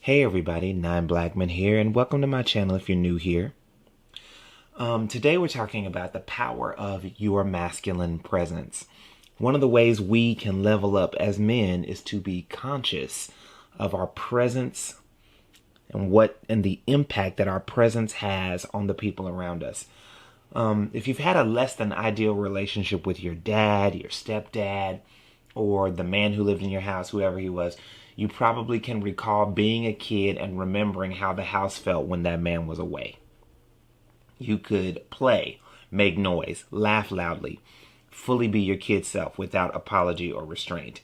Hey everybody, Nine Blackman here, and welcome to my channel if you're new here. Today we're talking about the power of your masculine presence. One of the ways we can level up as men is to be conscious of our presence and the impact that our presence has on the people around us. If you've had a less than ideal relationship with your dad, your stepdad, or the man who lived in your house, whoever he was, you probably can recall being a kid and remembering how the house felt when that man was away. You could play, make noise, laugh loudly, fully be your kid self without apology or restraint.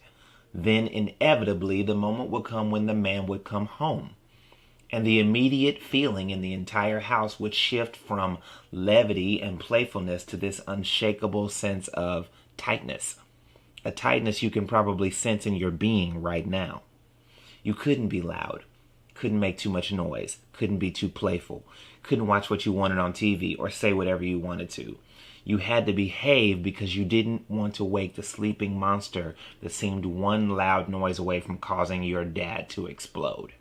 Then inevitably the moment would come when the man would come home. And the immediate feeling in the entire house would shift from levity and playfulness to this unshakable sense of tightness. A tightness you can probably sense in your being right now. You couldn't be loud, couldn't make too much noise, couldn't be too playful, couldn't watch what you wanted on TV or say whatever you wanted to. You had to behave because you didn't want to wake the sleeping monster that seemed one loud noise away from causing your dad to explode.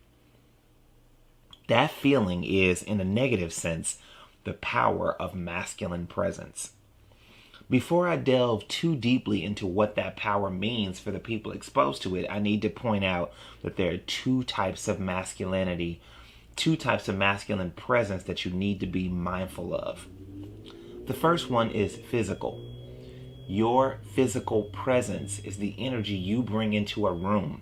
That feeling is, in a negative sense, the power of masculine presence. Before I delve too deeply into what that power means for the people exposed to it, I need to point out that there are two types of masculinity, two types of masculine presence that you need to be mindful of. The first one is physical. Your physical presence is the energy you bring into a room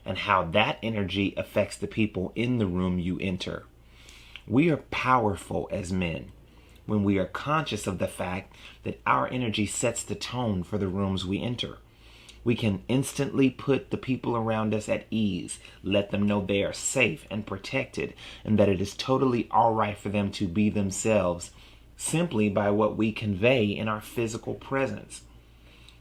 and how that energy affects the people in the room you enter. We are powerful as men when we are conscious of the fact that our energy sets the tone for the rooms we enter. We can instantly put the people around us at ease, let them know they are safe and protected, and that it is totally all right for them to be themselves simply by what we convey in our physical presence.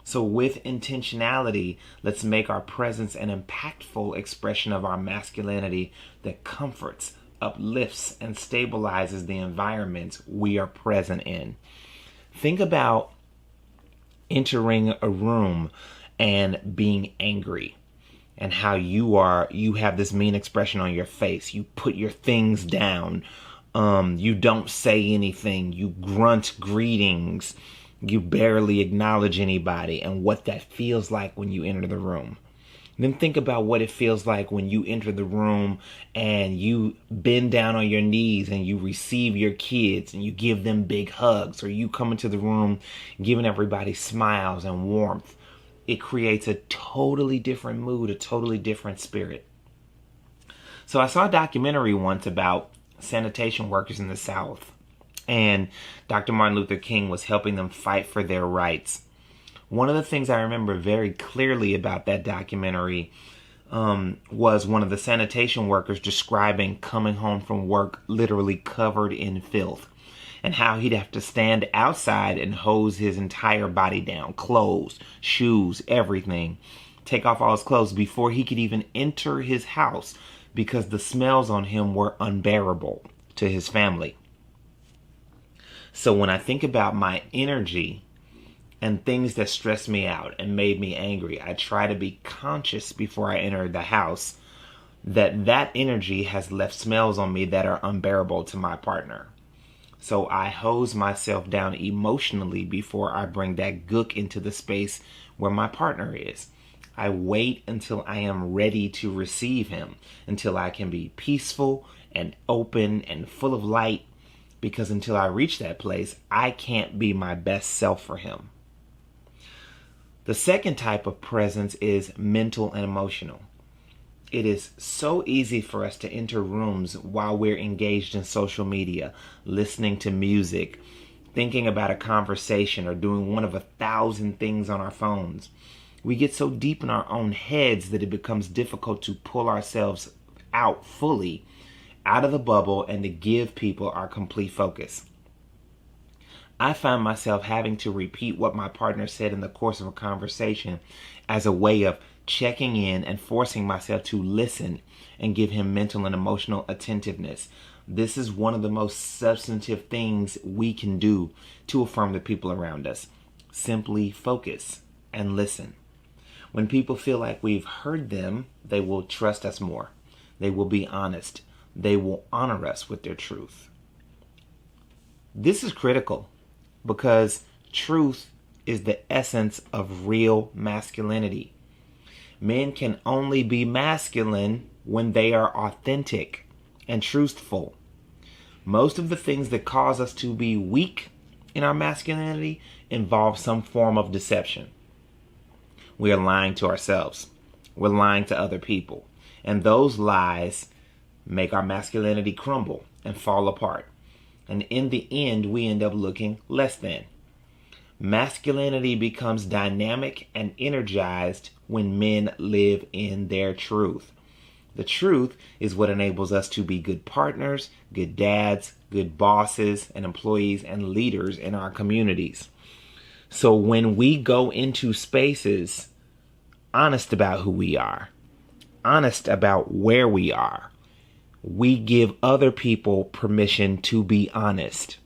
So with intentionality, let's make our presence an impactful expression of our masculinity that comforts, uplifts, and stabilizes the environment we are present in. Think about entering a room and being angry and how you have this mean expression on your face. You put your things down. You don't say anything. You grunt greetings. You barely acknowledge anybody and what that feels like when you enter the room. Then think about what it feels like when you enter the room and you bend down on your knees and you receive your kids and you give them big hugs, or you come into the room giving everybody smiles and warmth. It creates a totally different mood, a totally different spirit. So I saw a documentary once about sanitation workers in the South, and Dr. Martin Luther King was helping them fight for their rights. One of the things I remember very clearly about that documentary was one of the sanitation workers describing coming home from work literally covered in filth, and how he'd have to stand outside and hose his entire body down, clothes, shoes, everything, take off all his clothes before he could even enter his house because the smells on him were unbearable to his family. So when I think about my energy and things that stressed me out and made me angry, I try to be conscious before I enter the house that energy has left smells on me that are unbearable to my partner. So I hose myself down emotionally before I bring that gook into the space where my partner is. I wait until I am ready to receive him, until I can be peaceful and open and full of light, because until I reach that place, I can't be my best self for him. The second type of presence is mental and emotional. It is so easy for us to enter rooms while we're engaged in social media, listening to music, thinking about a conversation, or doing one of 1,000 things on our phones. We get so deep in our own heads that it becomes difficult to pull ourselves out fully, out of the bubble, and to give people our complete focus. I find myself having to repeat what my partner said in the course of a conversation as a way of checking in and forcing myself to listen and give him mental and emotional attentiveness. This is one of the most substantive things we can do to affirm the people around us. Simply focus and listen. When people feel like we've heard them, they will trust us more. They will be honest. They will honor us with their truth. This is critical because truth is the essence of real masculinity. Men can only be masculine when they are authentic and truthful. Most of the things that cause us to be weak in our masculinity involve some form of deception. We are lying to ourselves. We're lying to other people. And those lies make our masculinity crumble and fall apart. And in the end, we end up looking less than. Masculinity becomes dynamic and energized when men live in their truth. The truth is what enables us to be good partners, good dads, good bosses, and employees and leaders in our communities. So when we go into spaces honest about who we are, honest about where we are, we give other people permission to be honest.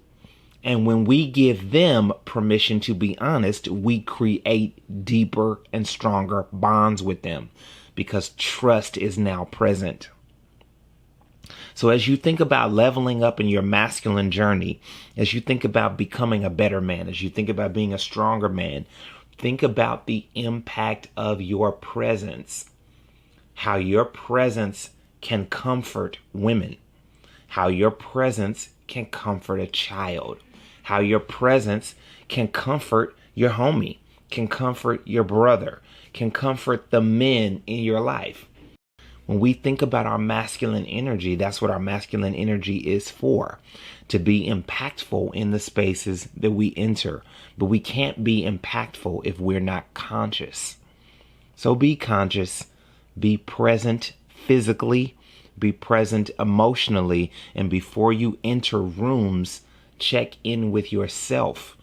And when we give them permission to be honest, we create deeper and stronger bonds with them because trust is now present. So as you think about leveling up in your masculine journey, as you think about becoming a better man, as you think about being a stronger man, think about the impact of your presence, how your presence can comfort women, how your presence can comfort a child, how your presence can comfort your homie, can comfort your brother, can comfort the men in your life. When we think about our masculine energy, that's what our masculine energy is for, to be impactful in the spaces that we enter. But we can't be impactful if we're not conscious. So be conscious, be present physically, be present emotionally, and before you enter rooms, check in with yourself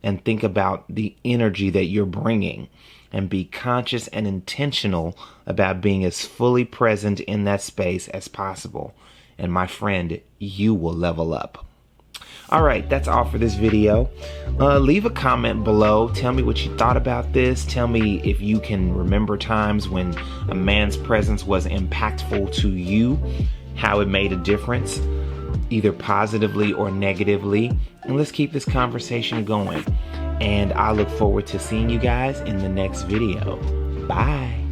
and think about the energy that you're bringing and be conscious and intentional about being as fully present in that space as possible. And my friend, you will level up. All right, that's all for this video. Leave a comment below. Tell me what you thought about this. Tell me if you can remember times when a man's presence was impactful to you, how it made a difference, either positively or negatively. And let's keep this conversation going. And I look forward to seeing you guys in the next video. Bye.